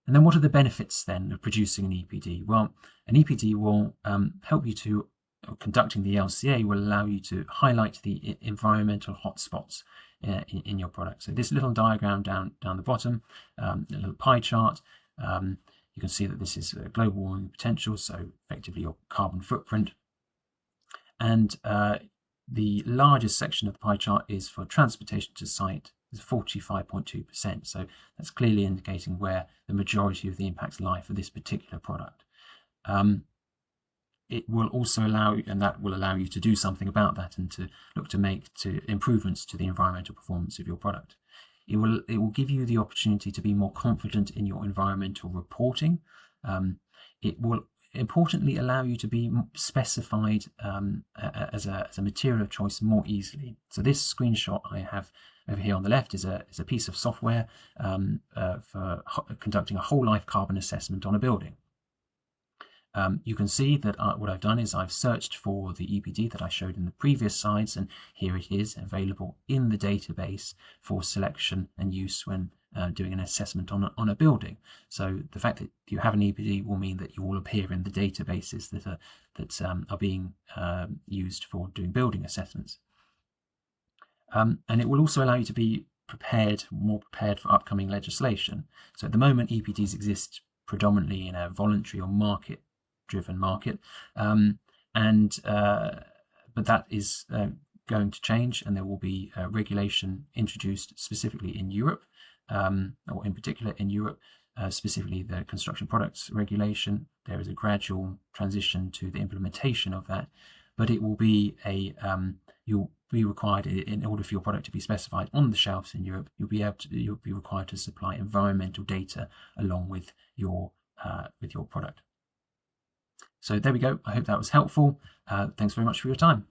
And then what are the benefits then of producing an EPD? Well, an EPD will help you to, conducting the LCA will allow you to highlight the environmental hotspots in your product. So this little diagram down the bottom, a little pie chart, you can see that this is global warming potential, so effectively your carbon footprint. And the largest section of the pie chart is for transportation to site, is 45.2%. So that's clearly indicating where the majority of the impacts lie for this particular product. It will also allow, and that will allow you to do something about that and to look to make improvements to the environmental performance of your product. It will give you the opportunity to be more confident in your environmental reporting. It will importantly allow you to be specified as a material of choice more easily. So this screenshot I have over here on the left is a piece of software for conducting a whole life carbon assessment on a building. You can see that what I've done is I've searched for the EPD that I showed in the previous slides, and here it is available in the database for selection and use when doing an assessment on a building. So the fact that you have an EPD will mean that you will appear in the databases that are being used for doing building assessments. And it will also allow you to be more prepared for upcoming legislation. So at the moment, EPDs exist predominantly in a voluntary or market-driven market, but that is going to change, and there will be regulation introduced specifically in Europe, or in particular in Europe, specifically the construction products regulation. There is a gradual transition to the implementation of that, but it will be you'll be required, in order for your product to be specified on the shelves in Europe, you'll be required to supply environmental data along with your product. So there we go. I hope that was helpful. Thanks very much for your time.